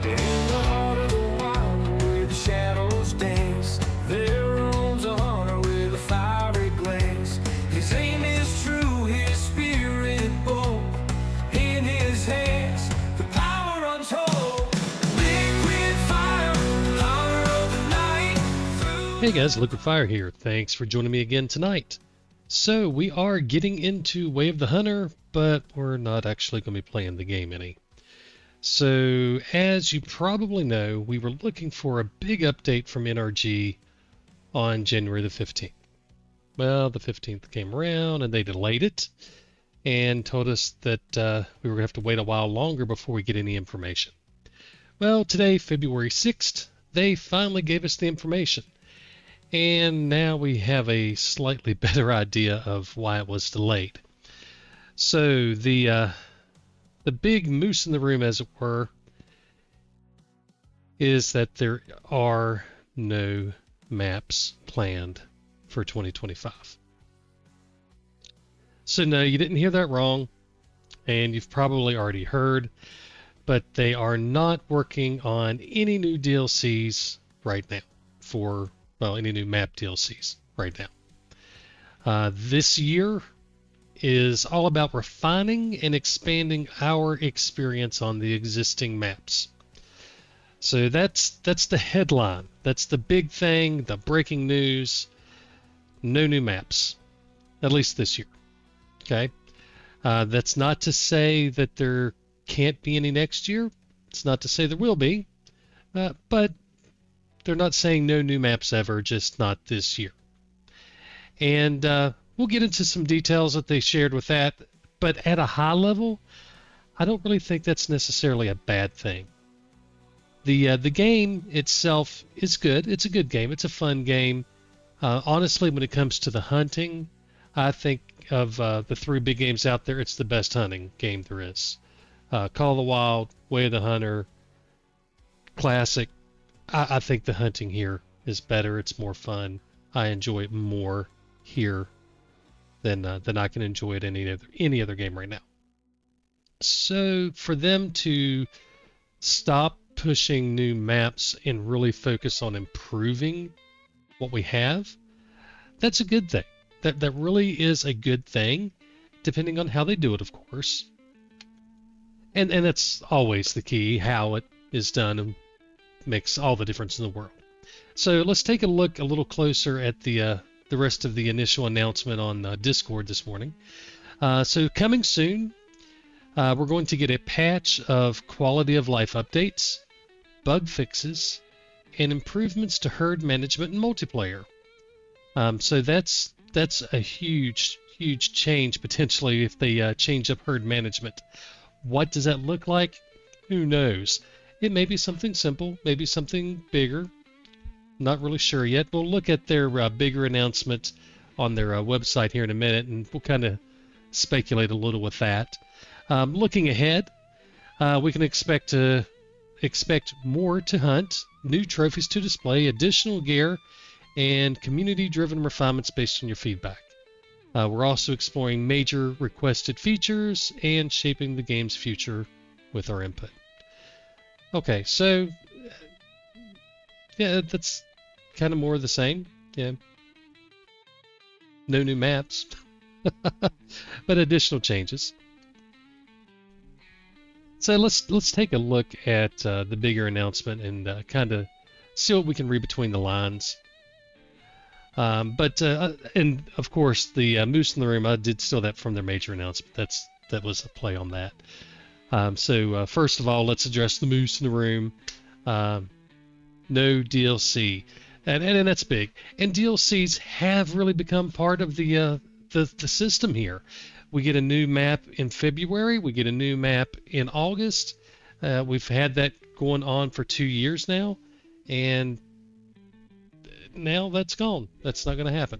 In the heart of the wild, where the shadows dance, there roams a hunter with a fiery glance. His aim is true, his spirit bold. In his hands, the power untold. Liquid fire, power of the night. Hey guys, Liquid Fire here. Thanks for joining me again tonight. So we are getting into Way of the Hunter, but we're not actually going to be playing the game any. So as you probably know, we were looking for a big update from NRG on January the 15th. Well, the 15th came around and they delayed it and told us that we were going to have to wait a while longer before we get any information. Well, today, February 6th, they finally gave us the information. And now we have a slightly better idea of why it was delayed. So the big moose in the room, as it were, is that there are no maps planned for 2025. So no, you didn't hear that wrong, and you've probably already heard, but they are not working on any new DLCs right now for, well, any new map DLCs right now. This year is all about refining and expanding our experience on the existing maps. So that's the headline. That's the big thing, the breaking news. No new maps, at least this year. Okay? That's not to say that there can't be any next year. It's not to say there will be. But they're not saying no new maps ever, just not this year. And we'll get into some details that they shared with that. But at a high level, I don't really think that's necessarily a bad thing. The game itself is good. It's a good game. It's a fun game. Honestly, when it comes to the hunting, I think of the three big games out there, it's the best hunting game there is. Call of the Wild, Way of the Hunter, Classic. I think the hunting here is better. It's more fun. I enjoy it more here than I can enjoy it in any other game right now. So for them to stop pushing new maps and really focus on improving what we have, that's a good thing. That really is a good thing, depending on how they do it, of course. And that's always the key. How it is done makes all the difference in the world. So let's take a look a little closer at the rest of the initial announcement on Discord this morning. So coming soon, we're going to get a patch of quality of life updates, bug fixes, and improvements to herd management and multiplayer. So that's a huge change potentially if they change up herd management. What does that look like? Who knows? It may be something simple, maybe something bigger. Not really sure yet. We'll look at their bigger announcement on their website here in a minute, and we'll kind of speculate a little with that. Looking ahead, we can expect more to hunt, new trophies to display, additional gear, and community-driven refinements based on your feedback. We're also exploring major requested features and shaping the game's future with our input. Okay, so yeah, that's kind of more of the same. Yeah, no new maps, but additional changes. So let's take a look at the bigger announcement and kind of see what we can read between the lines. And of course the moose in the room, I did steal that from their major announcement. That was a play on that. So first of all, let's address the moose in the room. No DLC, and that's big. And DLCs have really become part of the system here. We get a new map in February. We get a new map in August. We've had that going on for 2 years now, and now that's gone. That's not going to happen.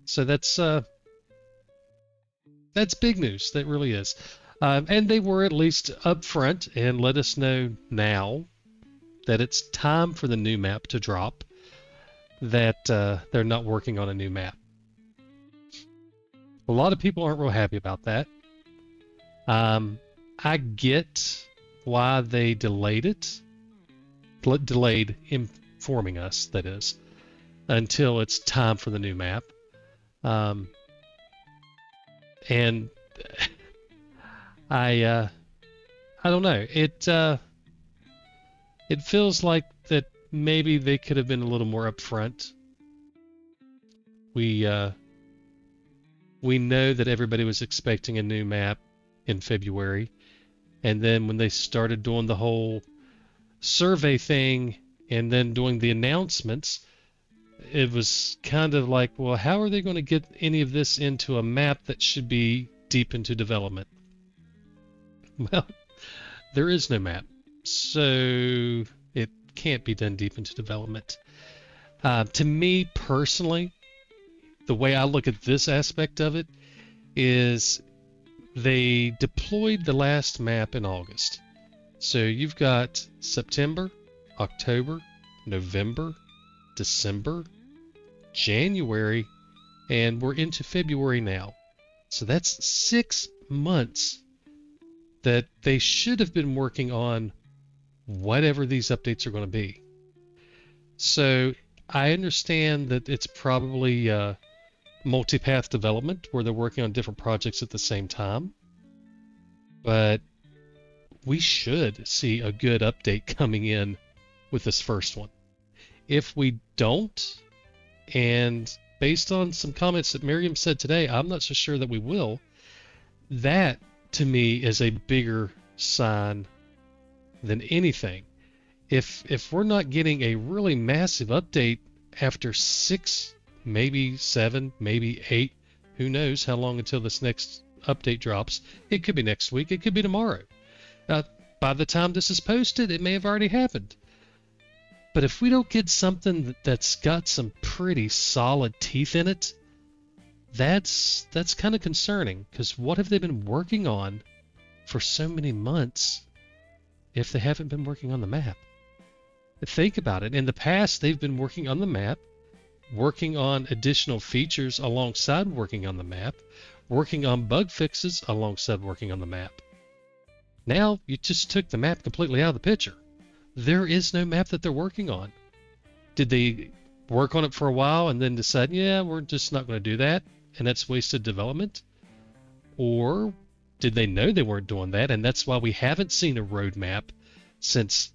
So that's big news. That really is. And they were at least upfront and let us know now that it's time for the new map to drop, that they're not working on a new map. A lot of people aren't real happy about that. I get why they delayed it, delayed informing us, that is, until it's time for the new map. And I don't know. It feels like that maybe they could have been a little more upfront. We know that everybody was expecting a new map in February, and then when they started doing the whole survey thing and then doing the announcements, it was kind of like, well, how are they going to get any of this into a map that should be deep into development? Well, there is no map, so it can't be done deep into development. To me personally, the way I look at this aspect of it is they deployed the last map in August. So you've got September, October, November, December, January, and we're into February now. So that's 6 months that they should have been working on whatever these updates are going to be. So I understand that it's probably multi-path development where they're working on different projects at the same time, but we should see a good update coming in with this first one. If we don't, and based on some comments that Miriam said today, I'm not so sure that we will, that to me is a bigger sign than anything. If we're not getting a really massive update after 6, maybe 7, maybe 8, who knows how long until this next update drops. It could be next week, it could be tomorrow. By the time this is posted, it may have already happened. But if we don't get something that's got some pretty solid teeth in it, that's kind of concerning, because what have they been working on for so many months if they haven't been working on the map? Think about it. In the past, they've been working on the map, working on additional features alongside working on the map, working on bug fixes alongside working on the map. Now, you just took the map completely out of the picture. There is no map that they're working on. Did they work on it for a while and then decide, yeah, we're just not going to do that, and that's wasted development? Or did they know they weren't doing that, and that's why we haven't seen a roadmap since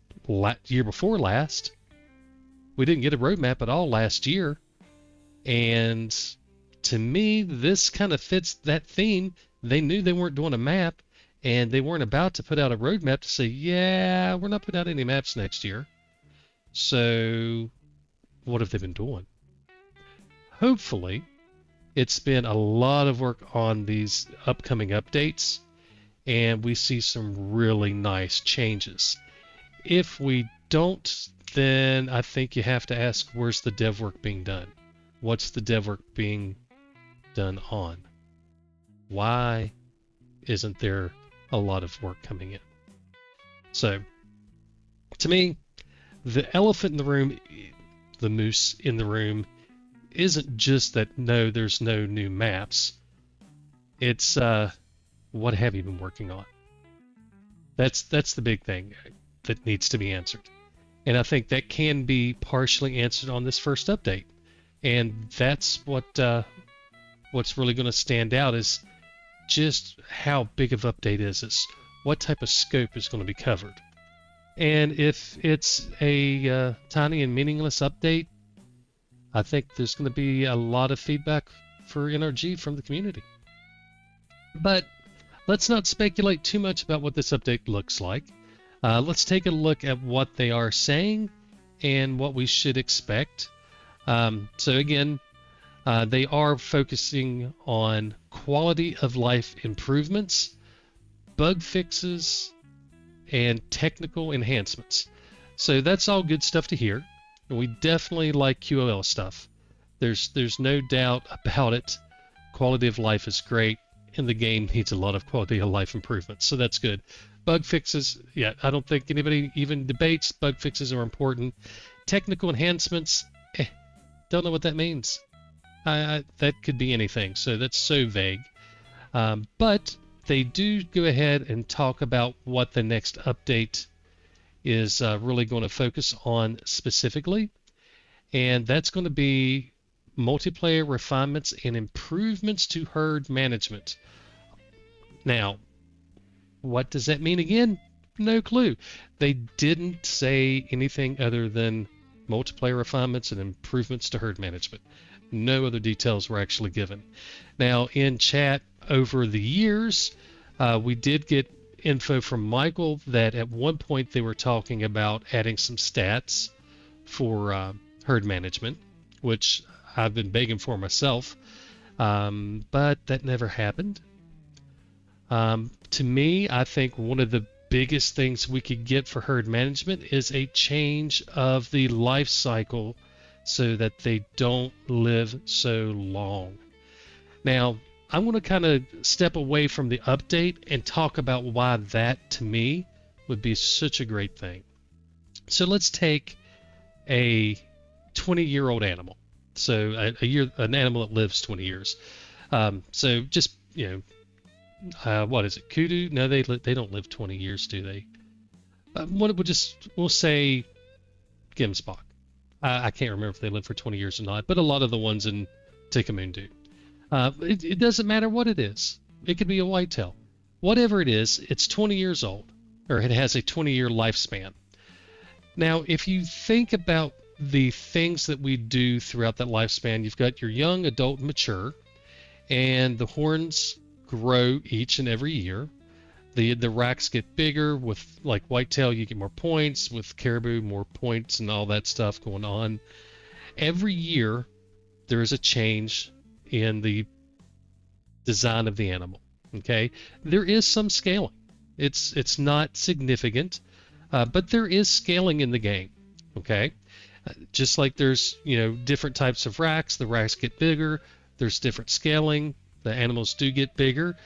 year before last? We didn't get a roadmap at all last year, and to me, this kind of fits that theme. They knew they weren't doing a map, and they weren't about to put out a roadmap to say, yeah, we're not putting out any maps next year. So what have they been doing? Hopefully, it's been a lot of work on these upcoming updates, and we see some really nice changes. If we don't, then I think you have to ask, where's the dev work being done? What's the dev work being done on? Why isn't there a lot of work coming in? So, to me, the elephant in the room, the moose in the room, isn't just that no, there's no new maps. It's what have you been working on? That's the big thing that needs to be answered. And I think that can be partially answered on this first update. And that's what's really going to stand out is just how big of update is this? What type of scope is going to be covered? And if it's a tiny and meaningless update, I think there's going to be a lot of feedback for NRG from the community. But let's not speculate too much about what this update looks like. Let's take a look at what they are saying and what we should expect. So again, they are focusing on quality of life improvements, bug fixes, and technical enhancements. So that's all good stuff to hear. And we definitely like QOL stuff. There's no doubt about it. Quality of life is great, and the game needs a lot of quality of life improvements. So that's good. Bug fixes, yeah, I don't think anybody even debates bug fixes are important. Technical enhancements, don't know what that means. That could be anything, so that's so vague. But they do go ahead and talk about what the next update is really going to focus on specifically, and that's going to be multiplayer refinements and improvements to herd management. Now, what does that mean again? No clue. They didn't say anything other than multiplayer refinements and improvements to herd management. No other details were actually given. Now, in chat over the years, we did get info from Michael that at one point they were talking about adding some stats for herd management, which I've been begging for myself, but that never happened. To me, I think one of the biggest things we could get for herd management is a change of the life cycle so that they don't live so long. Now, I want to kind of step away from the update and talk about why that, to me, would be such a great thing. So let's take a 20-year-old animal. So an animal that lives 20 years. So just, what is it? Kudu? No, they don't live 20 years, do they? We'll say Gemsbok. I can't remember if they live for 20 years or not, but a lot of the ones in Tikamoon do. It doesn't matter what it is. It could be a whitetail. Whatever it is, it's 20 years old, or it has a 20-year lifespan. Now, if you think about the things that we do throughout that lifespan, you've got your young, adult, mature, and the horns grow each and every year. The racks get bigger. With like whitetail, you get more points. With caribou, more points and all that stuff going on. Every year, there is a change in the design of the animal. Okay, there is some scaling. It's not significant, but there is scaling in the game. Okay, just like there's different types of racks. The racks get bigger. There's different scaling. The animals do get bigger.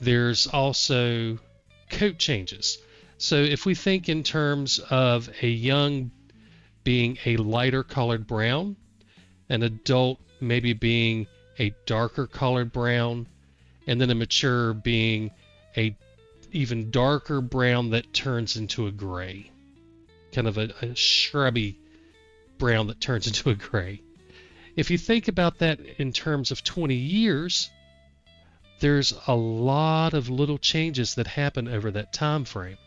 There's also coat changes. So if we think in terms of a young being a lighter colored brown, an adult maybe being a darker colored brown, and then a mature being a even darker brown that turns into a gray, kind of a shrubby brown that turns into a gray. If you think about that in terms of 20 years, there's a lot of little changes that happen over that time frame.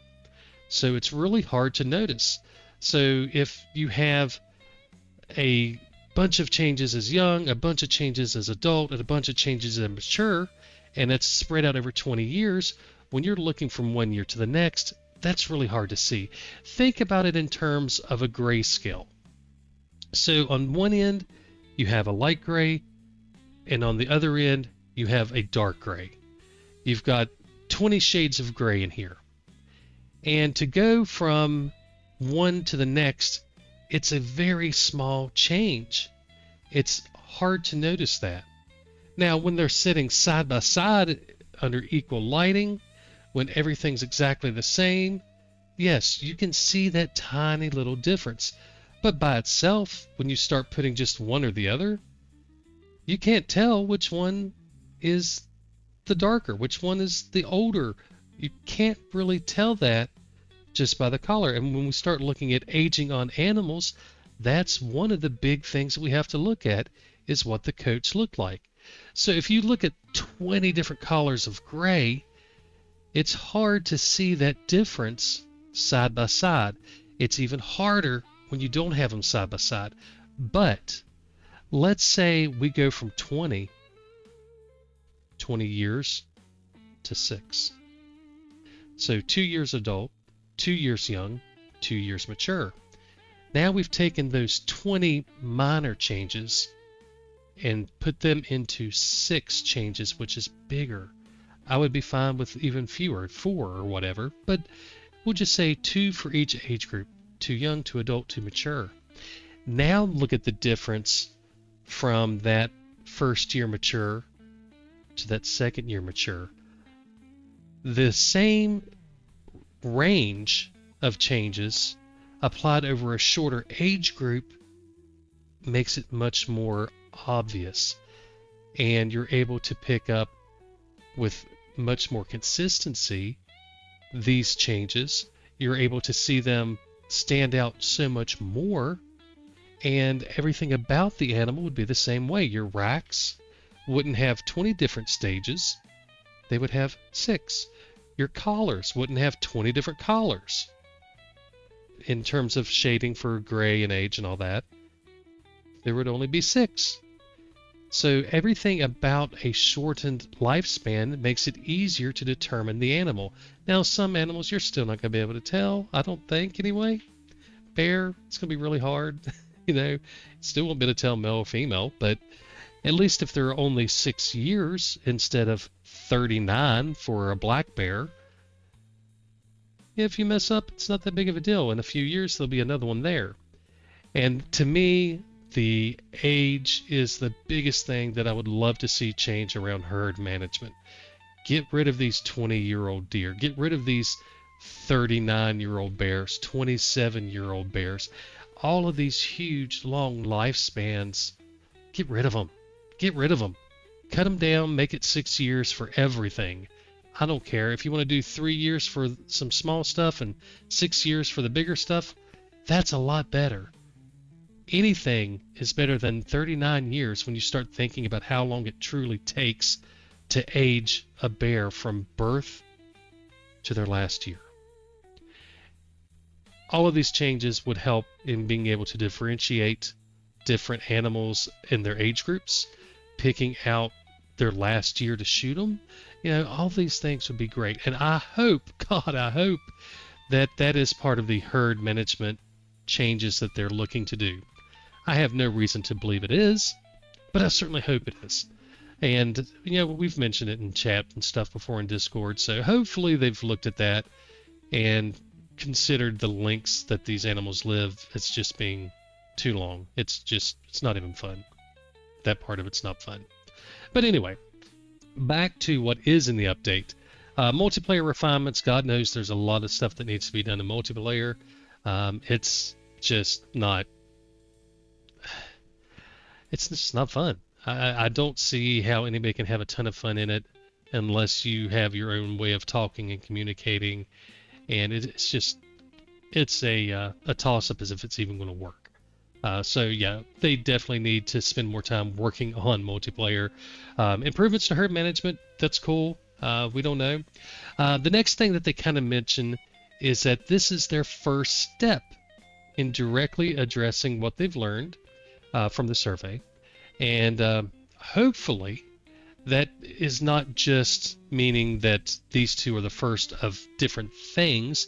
So it's really hard to notice. So if you have a bunch of changes as young, a bunch of changes as adult, and a bunch of changes as mature, and it's spread out over 20 years, when you're looking from one year to the next, that's really hard to see. Think about it in terms of a grayscale. So on one end, you have a light gray, and on the other end, you have a dark gray. You've got 20 shades of gray in here. And to go from one to the next, it's a very small change. It's hard to notice that. Now, when they're sitting side by side under equal lighting, when everything's exactly the same, yes, you can see that tiny little difference. But by itself, when you start putting just one or the other, you can't tell which one is the darker, which one is the older. You can't really tell that just by the color. And when we start looking at aging on animals, that's one of the big things that we have to look at, is what the coats look like. So if you look at 20 different colors of gray, it's hard to see that difference side by side. It's even harder when you don't have them side by side. But let's say we go from 20 years to 6. So 2 years adult, 2 years young, 2 years mature. Now we've taken those 20 minor changes and put them into 6 changes, which is bigger. I would be fine with even fewer, 4 or whatever, but we'll just say 2 for each age group, 2 young, 2 adult, 2 mature. Now look at the difference from that first year mature to that second year mature. The same range of changes applied over a shorter age group makes it much more obvious, and you're able to pick up with much more consistency these changes you're able to see them stand out so much more, and everything about the animal would be the same way. Your racks wouldn't have 20 different stages, they would have 6. Your collars wouldn't have 20 different collars in terms of shading for gray and age and all that. There would only be 6. So everything about a shortened lifespan makes it easier to determine the animal. Now, some animals you're still not going to be able to tell, I don't think anyway. Bear, it's going to be really hard. Still won't be able to tell male or female, but at least if they're only 6 years instead of 39 for a black bear, if you mess up, it's not that big of a deal. In a few years, there'll be another one there. And to me, the age is the biggest thing that I would love to see change around herd management. Get rid of these 20-year-old deer. Get rid of these 39-year-old bears, 27-year-old bears. All of these huge, long lifespans, get rid of them. Get rid of them. Cut them down, make it 6 years for everything. I don't care. If you want to do 3 years for some small stuff and 6 years for the bigger stuff, that's a lot better. Anything is better than 39 years when you start thinking about how long it truly takes to age a bear from birth to their last year. All of these changes would help in being able to differentiate different animals in their age groups, picking out their last year to shoot them. All these things would be great. And I hope, God, I hope that that is part of the herd management changes that they're looking to do. I have no reason to believe it is, but I certainly hope it is. And, we've mentioned it in chat and stuff before in Discord, so hopefully they've looked at that and considered the lengths that these animals live as just being too long. It's not even fun. That part of it's not fun. But anyway, back to what is in the update. Multiplayer refinements. God knows there's a lot of stuff that needs to be done in multiplayer. It's just not fun. I don't see how anybody can have a ton of fun in it unless you have your own way of talking and communicating, and it's a toss-up as if it's even going to work. So yeah, they definitely need to spend more time working on multiplayer. Improvements to herd management, that's cool. We don't know. The next thing that they kind of mention is that this is their first step in directly addressing what they've learned from the survey. And hopefully that is not just meaning that these two are the first of different things,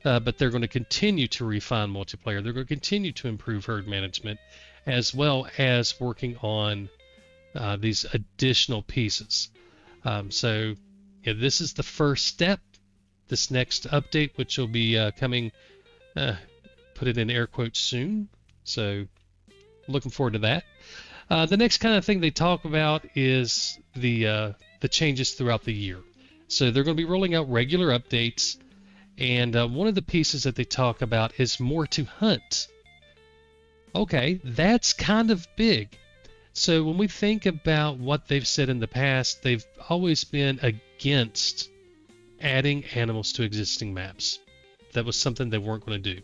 but they're going to continue to refine multiplayer. They're going to continue to improve herd management, as well as working on these additional pieces. So yeah, this is the first step. This next update, which will be coming, put it in air quotes, soon. So looking forward to that. The next kind of thing they talk about is the changes throughout the year. So they're going to be rolling out regular updates, and one of the pieces that they talk about is more to hunt. Okay, that's kind of big. So when we think about what they've said in the past, they've always been against adding animals to existing maps. That was something they weren't going to do.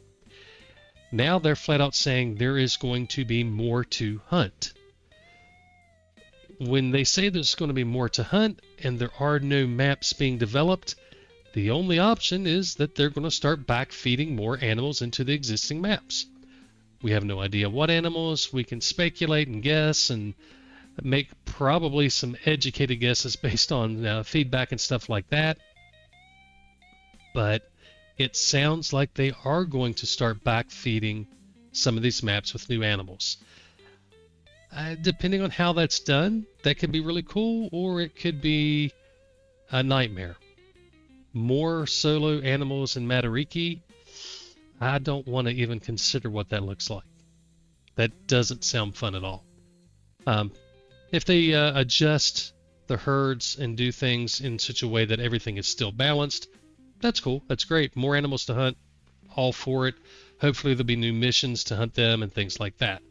Now they're flat out saying there is going to be more to hunt. When they say there's going to be more to hunt and there are no maps being developed, the only option is that they're going to start backfeeding more animals into the existing maps. We have no idea what animals. We can speculate and guess and make probably some educated guesses based on feedback and stuff like that. But it sounds like they are going to start backfeeding some of these maps with new animals. Depending on how that's done, that could be really cool, or it could be a nightmare. More solo animals in Matariki, I don't want to even consider what that looks like. That doesn't sound fun at all. If they adjust the herds and do things in such a way that everything is still balanced, that's cool. That's great. More animals to hunt, all for it. Hopefully there'll be new missions to hunt them and things like that.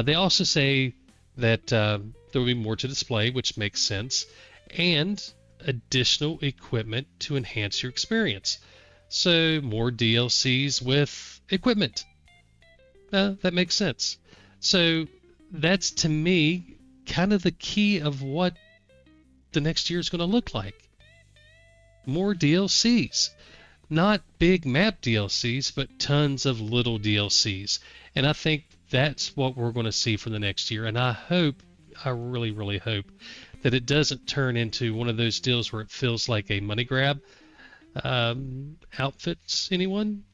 They also say that there will be more to display, which makes sense, and additional equipment to enhance your experience. So more DLCs with equipment. That makes sense. So that's to me kind of the key of what the next year is going to look like. More DLCs. Not big map DLCs, but tons of little DLCs. And I think that's what we're going to see for the next year. And I really, really hope that it doesn't turn into one of those deals where it feels like a money grab. Outfits, anyone?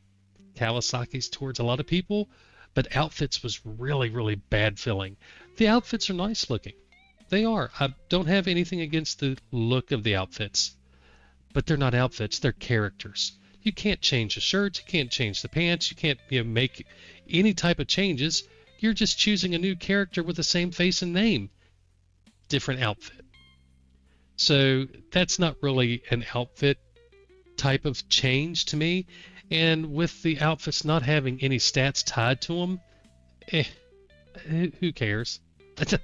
Kawasaki's towards a lot of people, but Outfits was really, really bad feeling. The outfits are nice looking. They are. I don't have anything against the look of the outfits, but they're not outfits, they're characters. You can't change the shirts, you can't change the pants, you can't make any type of changes. You're just choosing a new character with the same face and name, different outfit. So that's not really an outfit type of change to me. And with the outfits not having any stats tied to them, who cares?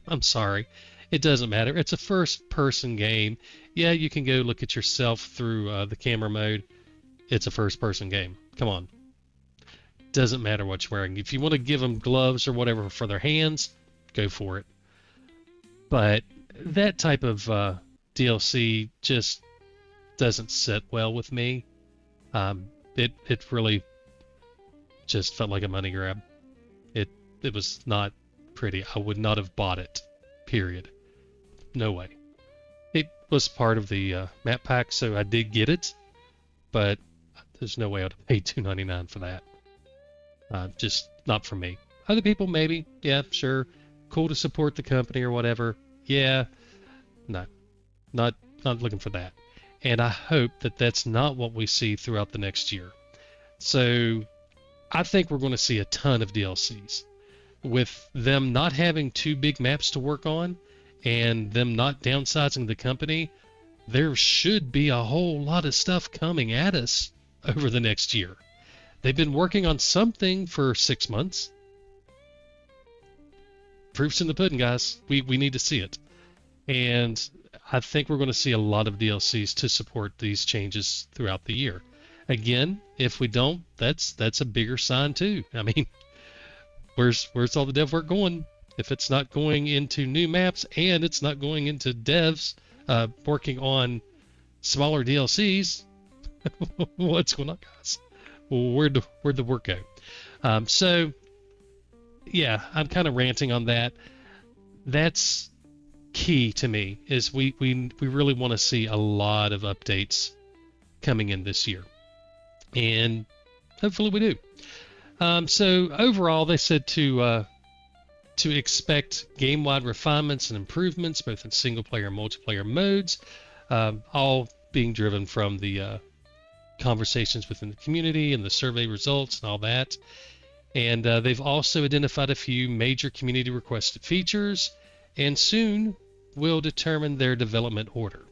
I'm sorry. It doesn't matter. It's a first-person game. Yeah, you can go look at yourself through the camera mode. It's a first-person game. Come on. Doesn't matter what you're wearing. If you want to give them gloves or whatever for their hands, go for it. But that type of DLC just doesn't sit well with me. It really just felt like a money grab. It was not pretty. I would not have bought it. Period. No way. It was part of the map pack, so I did get it, but there's no way I'd pay $2.99 for that. Just not for me. Other people, maybe. Yeah, sure. Cool to support the company or whatever. Yeah. No. Not looking for that. And I hope that that's not what we see throughout the next year. So I think we're going to see a ton of DLCs. With them not having two big maps to work on and them not downsizing the company, there should be a whole lot of stuff coming at us over the next year. They've been working on something for 6 months. Proof's in the pudding, guys. We need to see it. And I think we're going to see a lot of DLCs to support these changes throughout the year. Again, if we don't, that's a bigger sign too. I mean, where's all the dev work going? If it's not going into new maps and it's not going into devs working on smaller DLCs, what's going on, guys? Where'd the work go? So, yeah, I'm kind of ranting on that. That's key to me. Is we really want to see a lot of updates coming in this year, and hopefully we do. So overall, they said to expect game-wide refinements and improvements both in single-player and multiplayer modes, all being driven from the conversations within the community and the survey results and all that. And they've also identified a few major community requested features, and soon will determine their development order.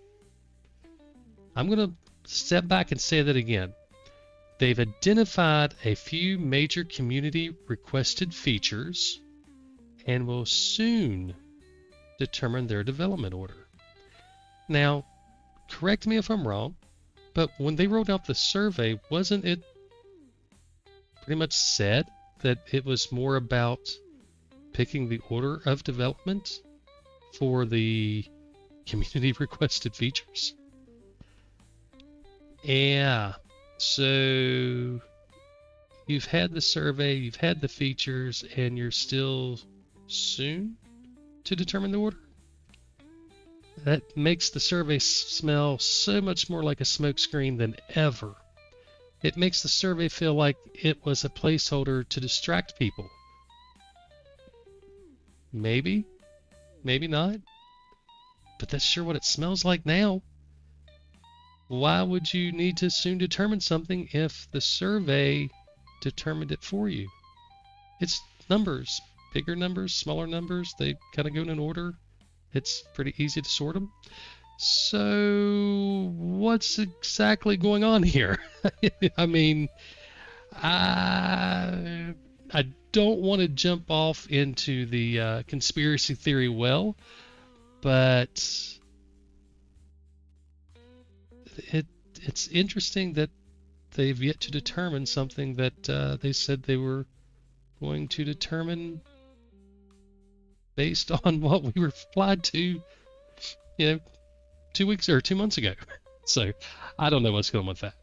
I'm going to step back and say that again. They've identified a few major community requested features and will soon determine their development order. Now, correct me if I'm wrong, but when they rolled out the survey, wasn't it pretty much said that it was more about picking the order of development for the community requested features? Yeah, so you've had the survey, you've had the features, and you're still soon to determine the order? That makes the survey smell so much more like a smokescreen than ever. It makes the survey feel like it was a placeholder to distract people. Maybe, maybe not, but that's sure what it smells like now. Why would you need to soon determine something if the survey determined it for you? It's numbers, bigger numbers, smaller numbers, they kind of go in an order. It's pretty easy to sort them. So what's exactly going on here? I mean, I don't want to jump off into the conspiracy theory well, but it's interesting that they've yet to determine something that they said they were going to determine based on what we replied to, 2 months ago. So I don't know what's going on with that.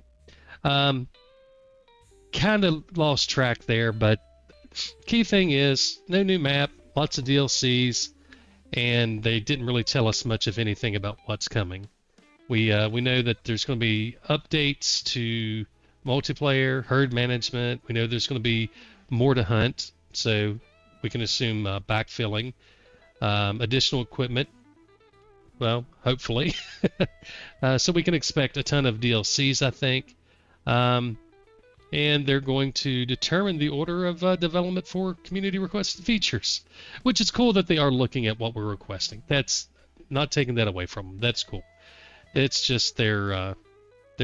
Kind of lost track there, but key thing is no new map, lots of DLCs, and they didn't really tell us much of anything about what's coming. We know that there's going to be updates to multiplayer, herd management. We know there's going to be more to hunt, so we can assume backfilling, additional equipment. Well, hopefully. So we can expect a ton of DLCs, I think. And they're going to determine the order of development for community requested features, which is cool that they are looking at what we're requesting. That's not taking that away from them. That's cool. It's just their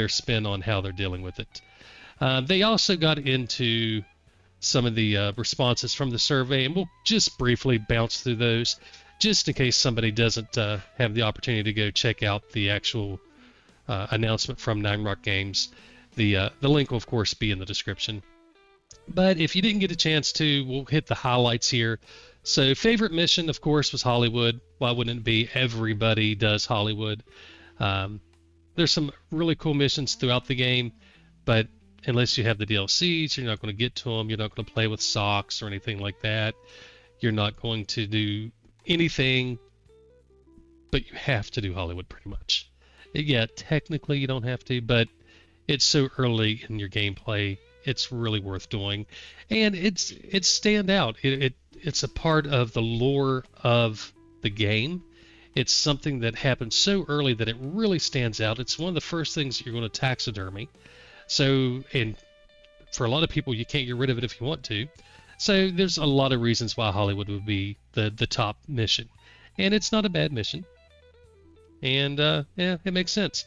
spin on how they're dealing with it. They also got into some of the responses from the survey, and we'll just briefly bounce through those, just in case somebody doesn't have the opportunity to go check out the actual announcement from Nine Rock Games. The link will, of course, be in the description. But if you didn't get a chance to, we'll hit the highlights here. So favorite mission, of course, was Hollywood. Why wouldn't it be? Everybody does Hollywood. There's some really cool missions throughout the game, but unless you have the DLCs, you're not going to get to them. You're not going to play with socks or anything like that. You're not going to do anything, but you have to do Hollywood pretty much. Yeah, technically you don't have to, but it's so early in your gameplay, it's really worth doing, and it's stand out. It's a part of the lore of the game. It's something that happens so early that it really stands out. It's one of the first things you're going to taxidermy. So, and for a lot of people, you can't get rid of it if you want to. So there's a lot of reasons why Hollywood would be the top mission, and it's not a bad mission. And yeah, it makes sense.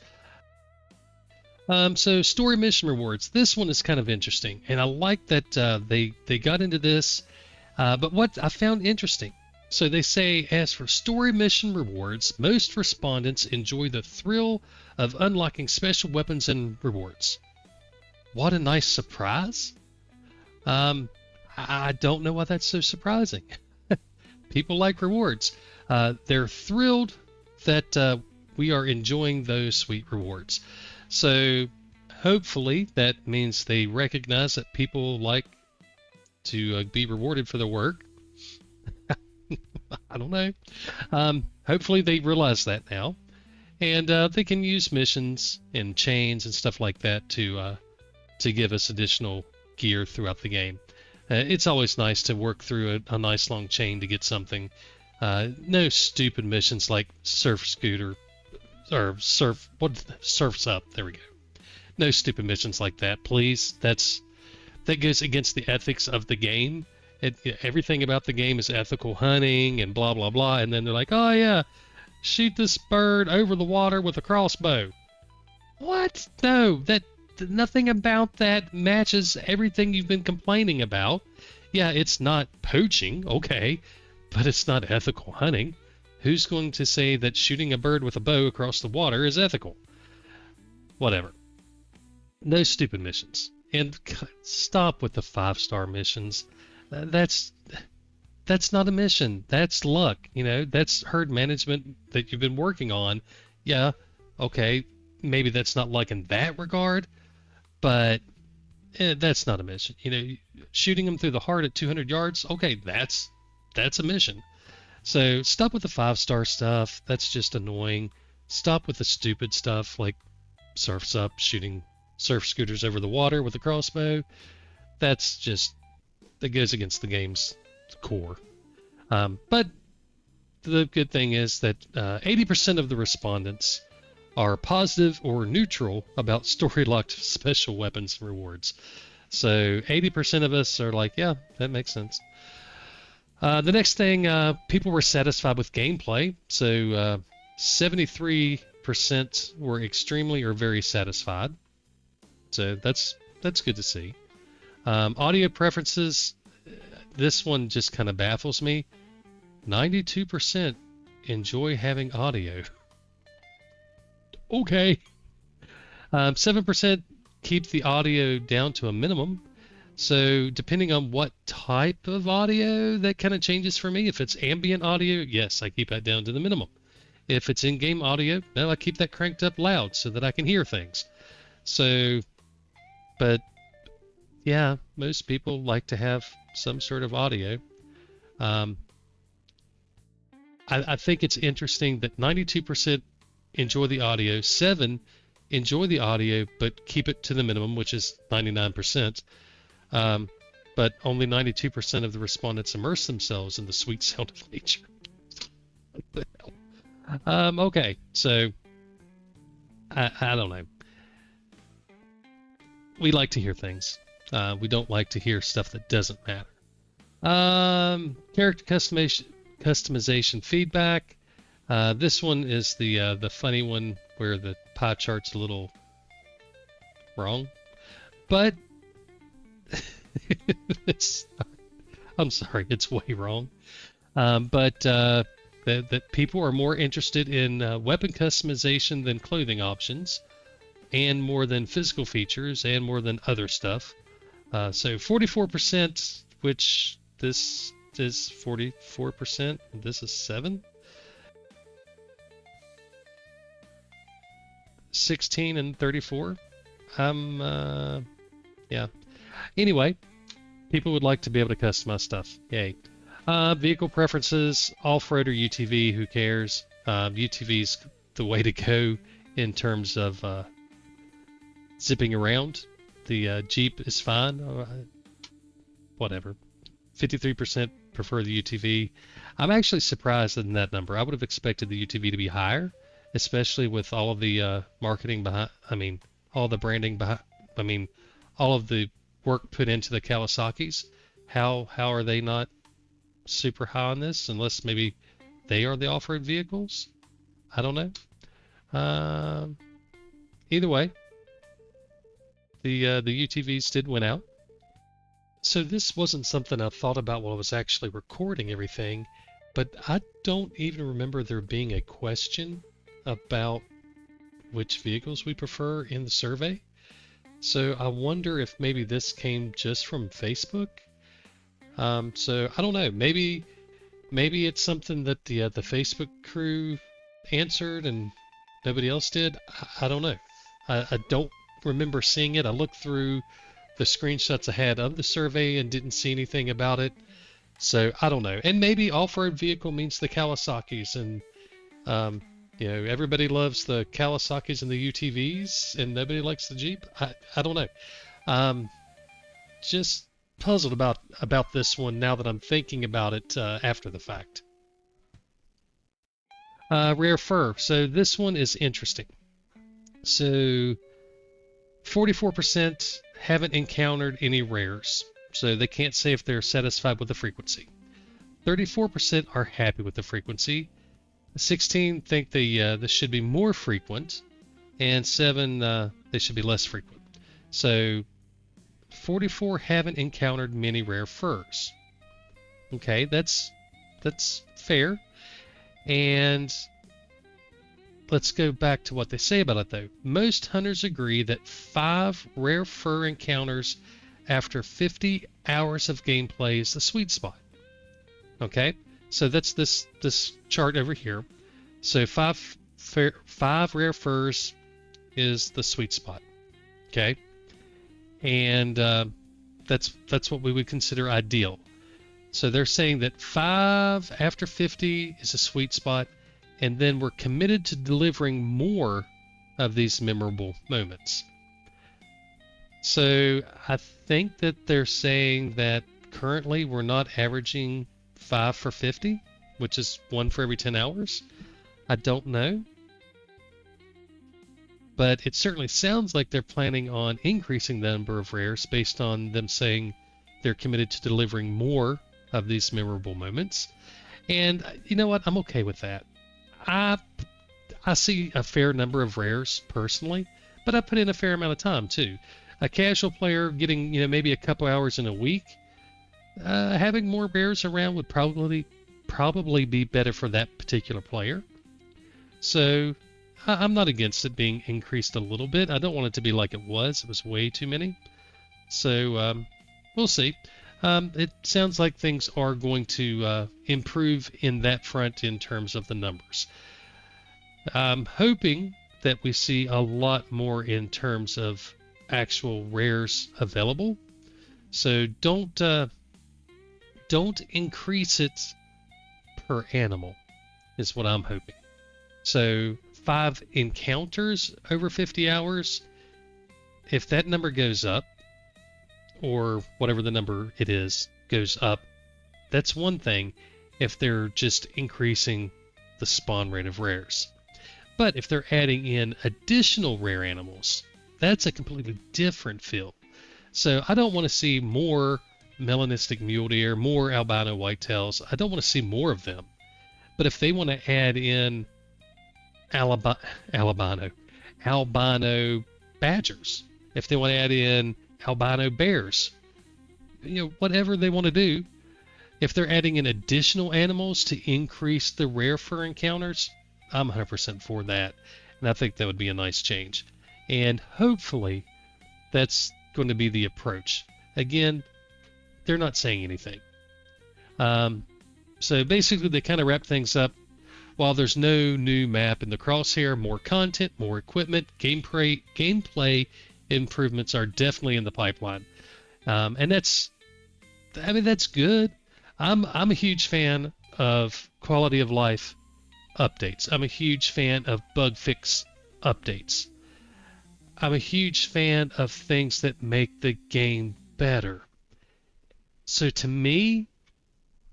So story mission rewards. This one is kind of interesting, and I like that they got into this. But what I found interesting, so they say, as for story mission rewards, most respondents enjoy the thrill of unlocking special weapons and rewards. What a nice surprise. I don't know why that's so surprising. People like rewards. They're thrilled that we are enjoying those sweet rewards. So hopefully that means they recognize that people like to be rewarded for their work. I don't know. Hopefully they realize that now, and they can use missions and chains and stuff like that to give us additional gear throughout the game. It's always nice to work through a nice long chain to get something. No stupid missions like surf scooter or surfs up. There we go. No stupid missions like that, please. That goes against the ethics of the game. Everything about the game is ethical hunting and blah blah blah, and then they're like, oh yeah, shoot this bird over the water with a crossbow. What? No, nothing about that matches everything you've been complaining about. Yeah, it's not poaching, okay, but it's not ethical hunting. Who's going to say that shooting a bird with a bow across the water is ethical? Whatever. No stupid missions. And stop with the 5-star missions. That's not a mission. That's luck. That's herd management that you've been working on. Yeah, okay, maybe that's not luck in that regard, but that's not a mission. Shooting them through the heart at 200 yards, okay, that's a mission. So stop with the 5-star stuff. That's just annoying. Stop with the stupid stuff like Surf's Up, shooting surf scooters over the water with a crossbow. That goes against the game's core. But the good thing is that 80% of the respondents are positive or neutral about story-locked special weapons and rewards. So 80% of us are like, yeah, that makes sense. The next thing, people were satisfied with gameplay. So 73% were extremely or very satisfied. So that's good to see. Audio preferences, this one just kind of baffles me. 92% enjoy having audio. Okay. 7% keep the audio down to a minimum. So depending on what type of audio, that kind of changes for me. If it's ambient audio, yes, I keep that down to the minimum. If it's in-game audio, no, I keep that cranked up loud so that I can hear things. So, but yeah, most people like to have some sort of audio. I think it's interesting that 92% enjoy the audio, 7 enjoy the audio but keep it to the minimum, which is 99%. But only 92% of the respondents immerse themselves in the sweet sound of nature. What the hell? Okay, so I don't know. We like to hear things. We don't like to hear stuff that doesn't matter. Character customization feedback. This one is the funny one where the pie chart's a little wrong, but I'm sorry, it's way wrong. But that people are more interested in weapon customization than clothing options, and more than physical features, and more than other stuff. So 44%, which this is 44%, and this is 7. 16 and 34. Yeah. Anyway, people would like to be able to customize stuff. Yay. Vehicle preferences, off-road or UTV, who cares? UTV's the way to go in terms of zipping around. The Jeep is fine. Whatever. 53% prefer the UTV. I'm actually surprised in that number. I would have expected the UTV to be higher, especially with all of the marketing behind, all the branding behind, all of the work put into the Kawasaki's. How are they not super high on this, unless maybe they are the off-road vehicles? I don't know. Either way, the UTVs did win out. So this wasn't something I thought about while I was actually recording everything, but I don't even remember there being a question about which vehicles we prefer in the survey. So I wonder if maybe this came just from Facebook. So I don't know. Maybe it's something that the Facebook crew answered and nobody else did. I don't know. I don't remember seeing it. I looked through the screenshots I had of the survey and didn't see anything about it. So I don't know. And maybe off-road vehicle means the Kawasaki's, and everybody loves the Kawasaki's and the UTVs, and nobody likes the Jeep. I don't know. Just puzzled about this one now that I'm thinking about it after the fact. Rare fur. So this one is interesting. So 44% haven't encountered any rares, so they can't say if they're satisfied with the frequency. 34% are happy with the frequency. 16 think this should be more frequent, and 7 they should be less frequent. So 44 haven't encountered many rare furs. Okay, that's fair. And let's go back to what they say about it, though. Most hunters agree that 5 rare fur encounters after 50 hours of gameplay is the sweet spot. Okay, so that's this chart over here. So 5 rare furs is the sweet spot. Okay, and that's what we would consider ideal. So they're saying that 5 after 50 is a sweet spot, and then we're committed to delivering more of these memorable moments. So I think that they're saying that currently we're not averaging 5 for 50, which is 1 for every 10 hours. I don't know. But it certainly sounds like they're planning on increasing the number of rares based on them saying they're committed to delivering more of these memorable moments. And you know what? I'm okay with that. I see a fair number of rares personally, but I put in a fair amount of time too. A casual player getting maybe a couple hours in a week, having more rares around would probably be better for that particular player. So I'm not against it being increased a little bit. I don't want it to be like it was. It was way too many. So we'll see. It sounds like things are going to improve in that front in terms of the numbers. I'm hoping that we see a lot more in terms of actual rares available. So don't increase it per animal is what I'm hoping. So 5 encounters over 50 hours, if that number goes up, or whatever the number it is goes up, that's one thing if they're just increasing the spawn rate of rares. But if they're adding in additional rare animals, that's a completely different feel. So I don't want to see more melanistic mule deer, more albino whitetails. I don't want to see more of them. But if they want to add in albino badgers, if they want to add in albino bears, whatever they want to do, if they're adding in additional animals to increase the rare fur encounters, I'm 100% for that. And I think that would be a nice change. And hopefully that's going to be the approach. Again, they're not saying anything. So basically they kind of wrap things up. While there's no new map in the Crosshair, more content, more equipment, gameplay improvements are definitely in the pipeline. And that's good. I'm a huge fan of quality of life updates. I'm a huge fan of bug fix updates. I'm a huge fan of things that make the game better. So to me,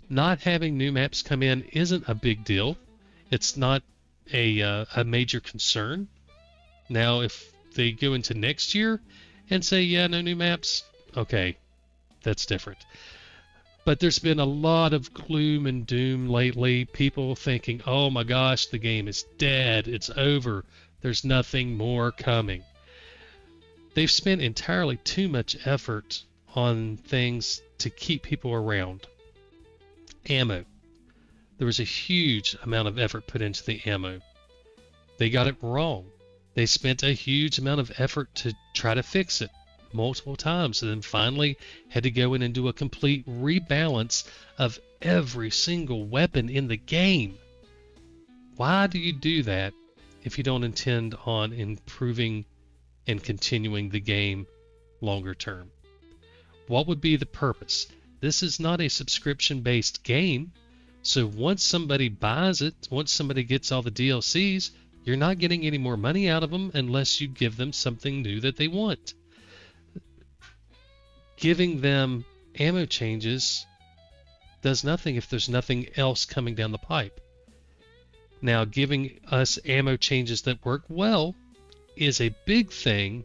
not having new maps come in isn't a big deal. It's not a major concern. Now, if they go into next year and say, yeah, no new maps, okay, that's different. But there's been a lot of gloom and doom lately. People thinking, oh my gosh, the game is dead. It's over. There's nothing more coming. They've spent entirely too much effort on things to keep people around. Ammo. There was a huge amount of effort put into the ammo. They got it wrong. They spent a huge amount of effort to try to fix it multiple times, and then finally had to go in and do a complete rebalance of every single weapon in the game. Why do you do that if you don't intend on improving and continuing the game longer term? What would be the purpose? This is not a subscription-based game, so once somebody buys it, once somebody gets all the DLCs, you're not getting any more money out of them unless you give them something new that they want. Giving them ammo changes does nothing if there's nothing else coming down the pipe. Now, giving us ammo changes that work well is a big thing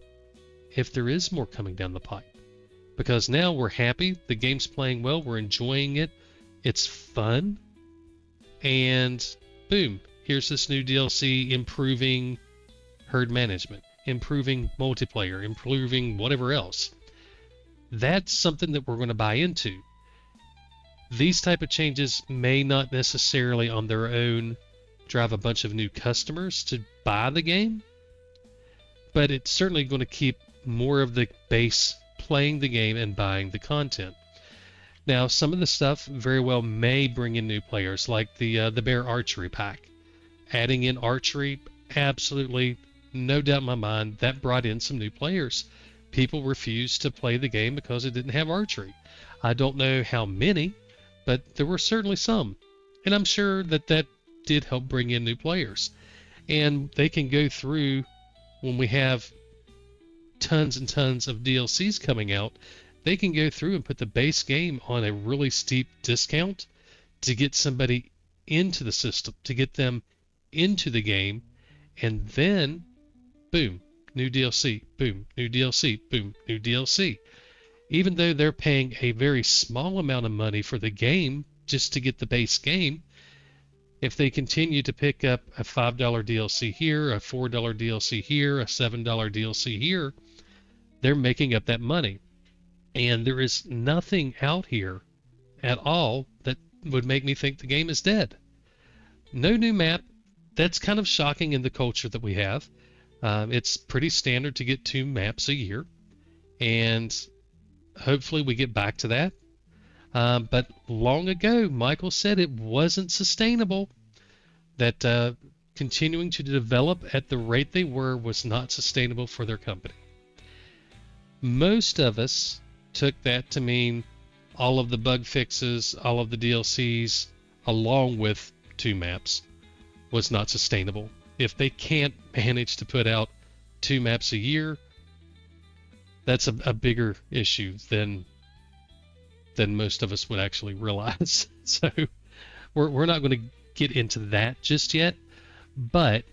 if there is more coming down the pipe. Because now we're happy, the game's playing well, we're enjoying it, it's fun, and boom, here's this new DLC improving herd management, improving multiplayer, improving whatever else. That's something that we're going to buy into. These type of changes may not necessarily on their own drive a bunch of new customers to buy the game, but it's certainly going to keep more of the base playing the game and buying the content. Now, some of the stuff very well may bring in new players, like the Bear Archery Pack. Adding in archery, absolutely, no doubt in my mind, that brought in some new players. People refused to play the game because it didn't have archery. I don't know how many, but there were certainly some. And I'm sure that that did help bring in new players. And they can go through, when we have tons and tons of DLCs coming out, they can go through and put the base game on a really steep discount to get somebody into the system, to get them into the game, and then, boom, new DLC, boom, new DLC, boom, new DLC. Even though they're paying a very small amount of money for the game just to get the base game, if they continue to pick up a $5 DLC here, a $4 DLC here, a $7 DLC here, they're making up that money. And there is nothing out here at all that would make me think the game is dead. No new map, that's kind of shocking in the culture that we have. It's pretty standard to get 2 maps a year, and hopefully we get back to that. But long ago, Michael said it wasn't sustainable, that continuing to develop at the rate they were was not sustainable for their company. Most of us took that to mean all of the bug fixes, all of the DLCs, along with 2 maps, was not sustainable. If they can't manage to put out 2 maps a year, that's a bigger issue than most of us would actually realize. So we're not going to get into that just yet, but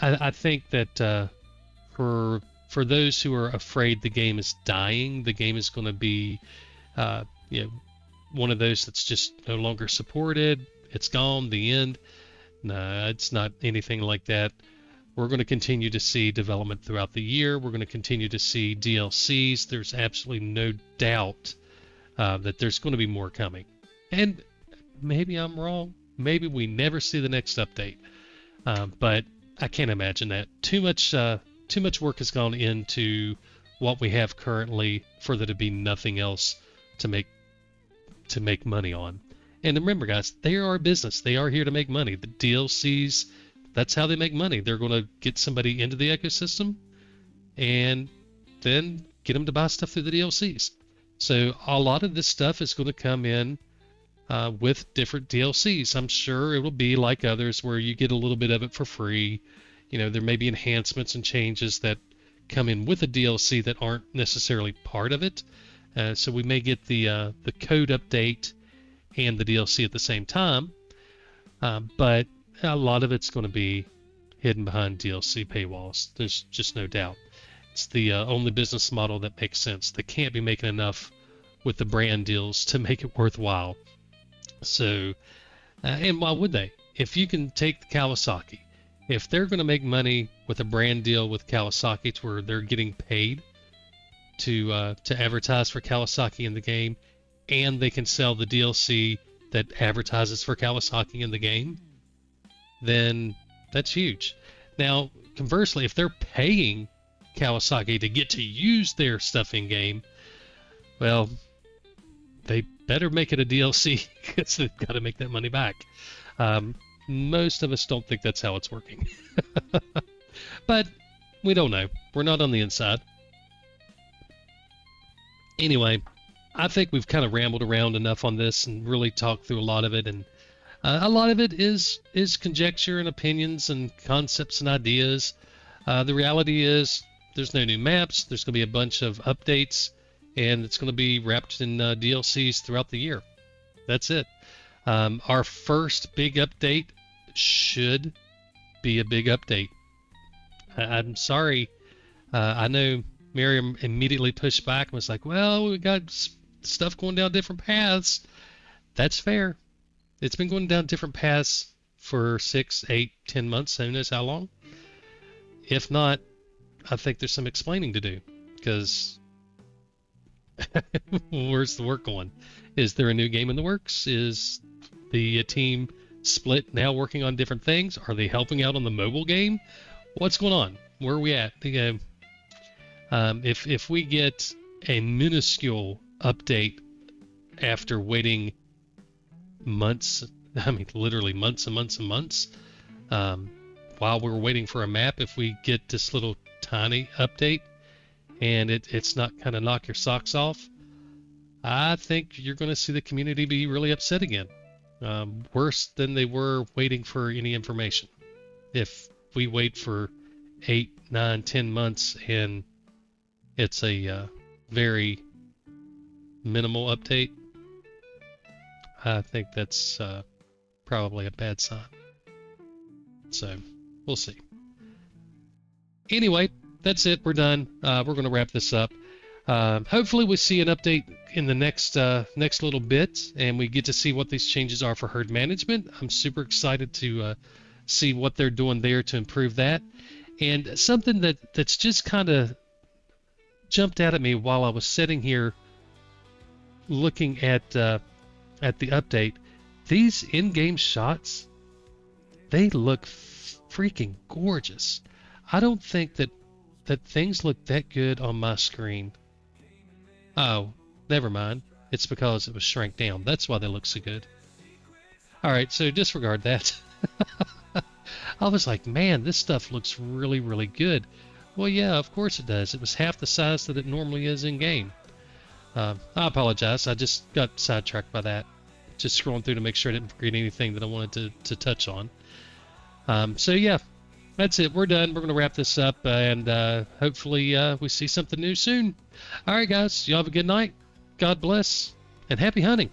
I think that for those who are afraid the game is dying, the game is going to be one of those that's just no longer supported. It's gone, the end. No, it's not anything like that. We're going to continue to see development throughout the year. We're going to continue to see DLCs. There's absolutely no doubt that there's going to be more coming. And maybe I'm wrong. Maybe we never see the next update. But I can't imagine that. Too much work has gone into what we have currently for there to be nothing else to make money on. And remember, guys, they are a business. They are here to make money. The DLCs, that's how they make money. They're going to get somebody into the ecosystem and then get them to buy stuff through the DLCs. So a lot of this stuff is going to come in with different DLCs. I'm sure it will be like others where you get a little bit of it for free. There may be enhancements and changes that come in with a DLC that aren't necessarily part of it. So we may get the code update and the DLC at the same time, but a lot of it's going to be hidden behind DLC paywalls. There's just no doubt. It's the only business model that makes sense. They can't be making enough with the brand deals to make it worthwhile. So, and why would they? If you can take the Kawasaki, if they're going to make money with a brand deal with Kawasaki to where they're getting paid to advertise for Kawasaki in the game, and they can sell the DLC that advertises for Kawasaki in the game, then that's huge. Now, conversely, if they're paying Kawasaki to get to use their stuff in game, well, they better make it a DLC because they've got to make that money back. Most of us don't think that's how it's working. But we don't know. We're not on the inside. Anyway, I think we've kind of rambled around enough on this and really talked through a lot of it. And a lot of it is conjecture and opinions and concepts and ideas. The reality is there's no new maps. There's going to be a bunch of updates, and it's going to be wrapped in DLCs throughout the year. That's it. Our first big update should be a big update. I'm sorry. I know Miriam immediately pushed back and was like, well, we got stuff going down different paths. That's fair. It's been going down different paths for 6, 8, 10 months. Who knows how long? If not, I think there's some explaining to do, because where's the work going? Is there a new game in the works? Is the team split now working on different things? Are they helping out on the mobile game? What's going on? Where are we at? If we get a minuscule update after waiting months, I mean literally months and months and months, while we're waiting for a map, if we get this little tiny update and it's not kind of knock your socks off, I think you're going to see the community be really upset again. Worse than they were waiting for any information. If we wait for 8, 9, 10 months and it's a very minimal update, I think that's probably a bad sign. So we'll see. Anyway, that's it. We're done. We're going to wrap this up. Hopefully we see an update in the next little bit, and we get to see what these changes are for herd management. I'm super excited to see what they're doing there to improve that. And something that's just kind of jumped out at me while I was sitting here looking at the update. These in-game shots, they look freaking gorgeous. I don't think that things look that good on my screen. Oh, never mind. It's because it was shrank down. That's why they look so good. Alright, so disregard that. I was like, man, this stuff looks really, really good. Well, yeah, of course it does. It was half the size that it normally is in game. I apologize. I just got sidetracked by that. Just scrolling through to make sure I didn't forget anything that I wanted to touch on. So yeah, that's it. We're done. We're going to wrap this up, and hopefully we see something new soon. All right, guys. Y'all have a good night. God bless, and happy hunting.